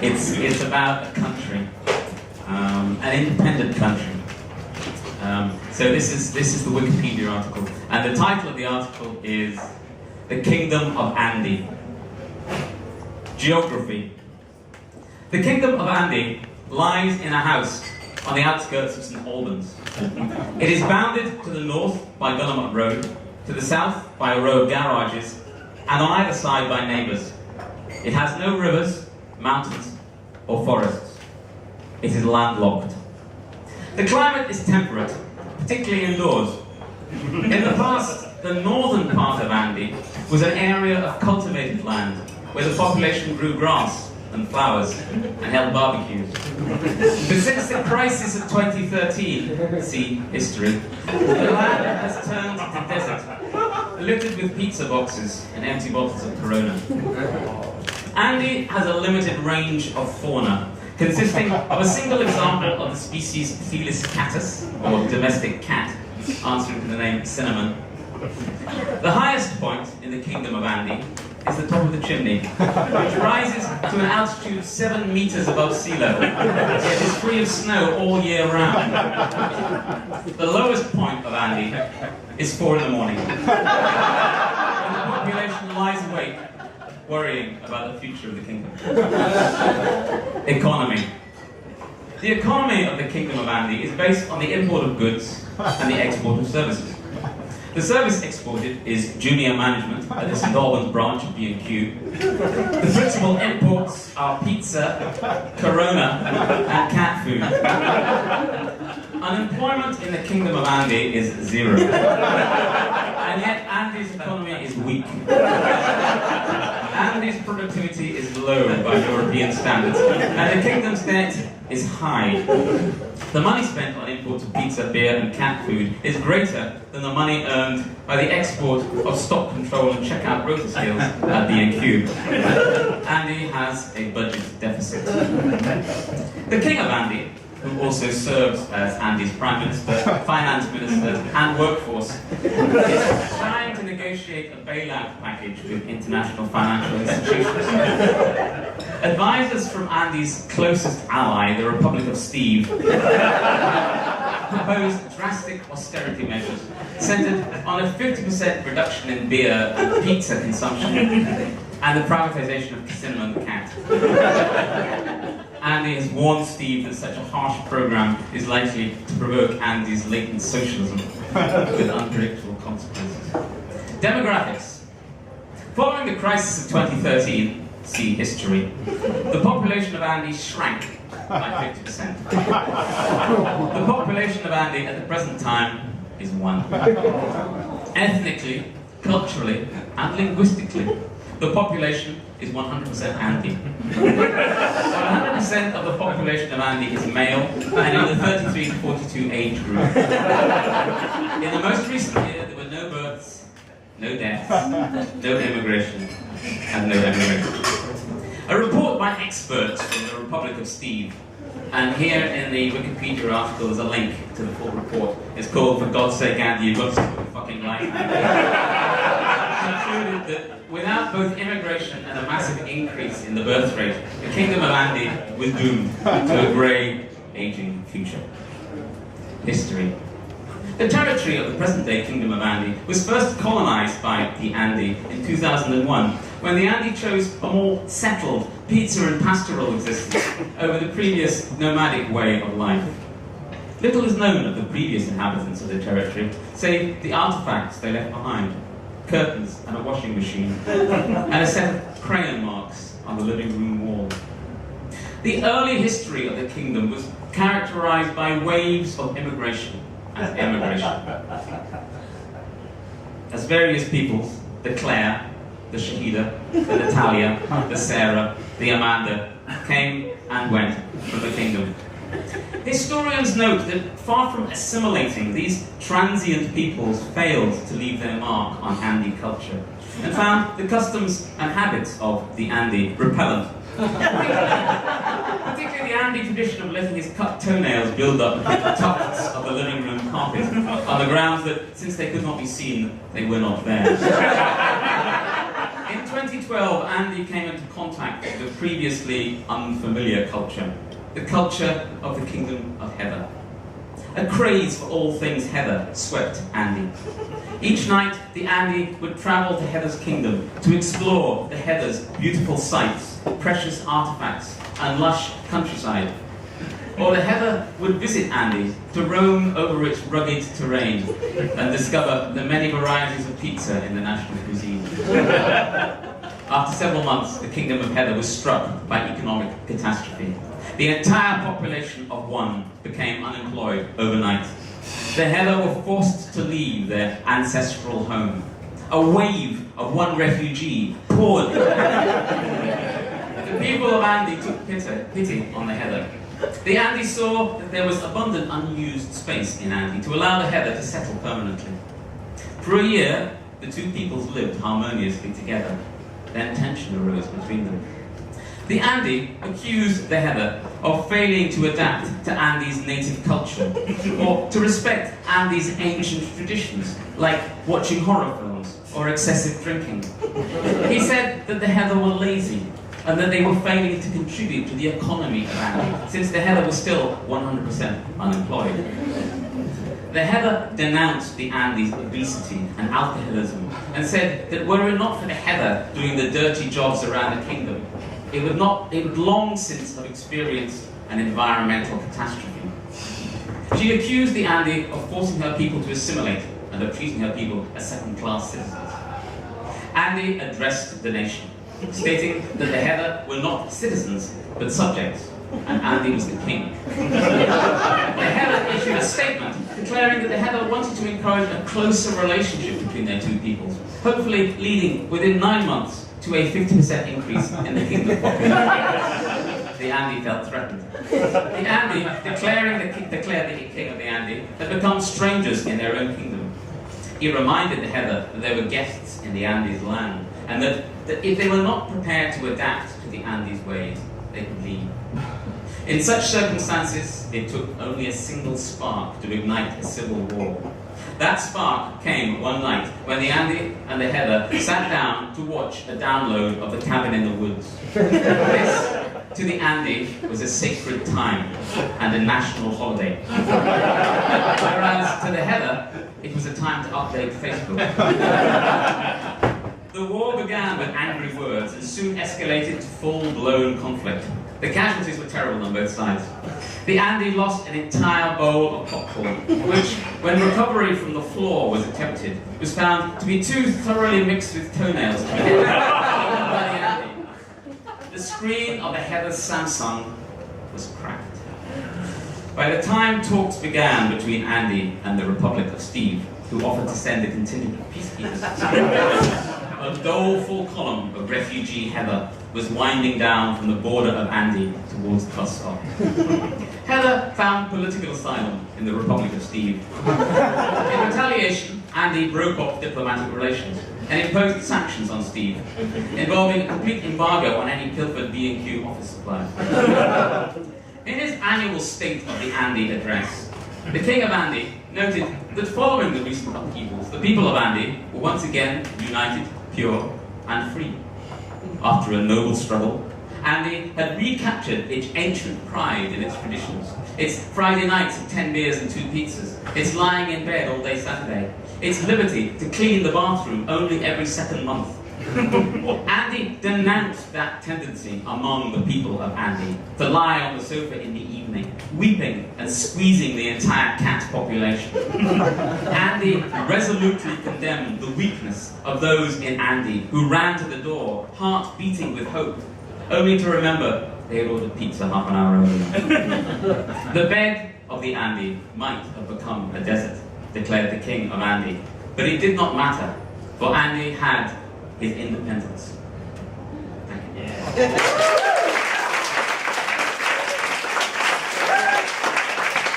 It's about a country, an independent country. So this is the Wikipedia article, and the title of the article is "The Kingdom of Andy." Geography. The Kingdom of Andy lies in a house on the outskirts of St Albans. It is bounded to the north by Guillemot Road, to the south by a row of garages, and on either side by neighbours. It has no rivers, mountains, or forests. It is landlocked. The climate is temperate, particularly indoors. In the past, the northern part of Andy was an area of cultivated land, where the population grew grass and flowers and held barbecues. But since the crisis of 2013, see history, the land has turned to desert, littered with pizza boxes and empty bottles of Corona. Andy has a limited range of fauna, consisting of a single example of the species Felis catus, or domestic cat, answering to the name cinnamon. The highest point in the Kingdom of Andy is the top of the chimney, which rises to an altitude of 7 meters above sea level, yet is free of snow all year round. The lowest point of Andy is 4 in the morning, when the population lies awake, worrying about the future of the kingdom. Economy. The economy of the Kingdom of Andy is based on the import of goods and the export of services. The service exported is junior management at the St Albans branch of B&Q. The principal imports are pizza, Corona, and cat food. Unemployment in the Kingdom of Andy is 0. And yet Andy's economy is weak. Andy's productivity is low by European standards, and the kingdom's debt is high. The money spent on imports of pizza, beer, and cat food is greater than the money earned by the export of stock control and checkout rota skills at B&Q. Andy has a budget deficit. The King of Andy, who also serves as Andy's Prime Minister, Finance Minister, and Workforce, is trying to negotiate a bailout package with international financial institutions. Advisors from Andy's closest ally, the Republic of Steve, proposed drastic austerity measures centered on a 50% reduction in beer and pizza consumption and the privatization of Cinnamon the cat. Andy has warned Steve that such a harsh program is likely to provoke Andy's latent socialism with unpredictable consequences. Demographics. Following the crisis of 2013, see history, the population of Andy shrank by 50%. The population of Andy at the present time is 1. Ethnically, culturally, and linguistically, the population is 100% Andy. 100% of the population of Andy is male and in the 33 to 42 age group. In the most recent year, there were no births, no deaths, no immigration, and no emigration. A report by experts from the Republic of Steve, and here in the Wikipedia article there's a link to the full report. It's called "For God's Sake, Andy, you've got to stop your fucking life." Concluded that without both immigration and a massive increase in the birth rate, the Kingdom of Andy was doomed to a grey, aging future. History. The territory of the present-day Kingdom of Andy was first colonised by the Andy in 2001, when the Andy chose a more settled, pizza and pastoral existence over the previous nomadic way of life. Little is known of the previous inhabitants of the territory, save the artefacts they left behind: curtains and a washing machine, and a set of crayon marks on the living room wall. The early history of the kingdom was characterized by waves of immigration and emigration. As various peoples, the Claire, the Shahida, the Natalia, the Sarah, the Amanda, came and went from the kingdom. Historians note that far from assimilating, these transient peoples failed to leave their mark on Andy culture, and found the customs and habits of the Andy repellent. Particularly the Andy tradition of letting his cut toenails build up the tufts of the living room carpet, on the grounds that, since they could not be seen, they were not there. In 2012, Andy came into contact with a previously unfamiliar culture, the culture of the Kingdom of Heather. A craze for all things Heather swept Andy. Each night, the Andy would travel to Heather's kingdom to explore the Heather's beautiful sights, precious artifacts, and lush countryside. Or the Heather would visit Andy to roam over its rugged terrain and discover the many varieties of pizza in the national cuisine. After several months, the Kingdom of Heather was struck by economic catastrophe. The entire population of one became unemployed overnight. The Heather were forced to leave their ancestral home. A wave of one refugee poured. The people of Andy took pity on the Heather. The Andy saw that there was abundant unused space in Andy to allow the Heather to settle permanently. For a year, the two peoples lived harmoniously together. Then tension arose between them. The Andy accused the Heather of failing to adapt to Andy's native culture, or to respect Andy's ancient traditions, like watching horror films or excessive drinking. He said that the Heather were lazy, and that they were failing to contribute to the economy of Andy, since the Heather was still 100% unemployed. The Heather denounced the Andy's obesity and alcoholism, and said that were it not for the Heather doing the dirty jobs around the kingdom, it would long since have experienced an environmental catastrophe. She accused the Andy of forcing her people to assimilate and of treating her people as second-class citizens. Andy addressed the nation, stating that the Heather were not citizens, but subjects, and Andy was the king. The Heather issued a statement declaring that the Heather wanted to encourage a closer relationship between their two peoples, hopefully leading within 9 months to a 50% increase in the kingdom population. The Andy felt threatened. The Andy, declared the king of the Andy, had become strangers in their own kingdom. He reminded the Heather that they were guests in the Andy's land, and that if they were not prepared to adapt to the Andy's ways, they could leave. In such circumstances, it took only a single spark to ignite a civil war. That spark came one night when the Andy and the Heather sat down to watch a download of The Cabin in the Woods. This, to the Andy, was a sacred time and a national holiday. Whereas to the Heather, it was a time to update Facebook. The war began with angry words and soon escalated to full-blown conflict. The casualties were terrible on both sides. The Andy lost an entire bowl of popcorn, which, when recovery from the floor was attempted, was found to be too thoroughly mixed with toenails to be eaten by the Andy. The screen of the Heather's Samsung was cracked. By the time talks began between Andy and the Republic of Steve, who offered to send a contingent of peacekeepers, a doleful column of refugee Heather was winding down from the border of Andy towards the bus stop. Heather found political asylum in the Republic of Steve. In retaliation, Andy broke off diplomatic relations and imposed sanctions on Steve, involving a complete embargo on any pilfered B&Q office supplies. In his annual State of the Andy address, the King of Andy noted that following the recent upheavals, the people of Andy were once again united, pure, and free. After a noble struggle, Andy had recaptured its ancient pride in its traditions, its Friday nights of 10 beers and 2 pizzas, its lying in bed all day Saturday, its liberty to clean the bathroom only every second month. Andy denounced that tendency among the people of Andy to lie on the sofa in the evening, weeping and squeezing the entire cat population. Andy resolutely condemned the weakness of those in Andy who ran to the door, heart beating with hope, only to remember they had ordered pizza half an hour earlier. The bed of the Andy might have become a desert, declared the King of Andy, but it did not matter, for Andy had his independence. Thank you. Yeah.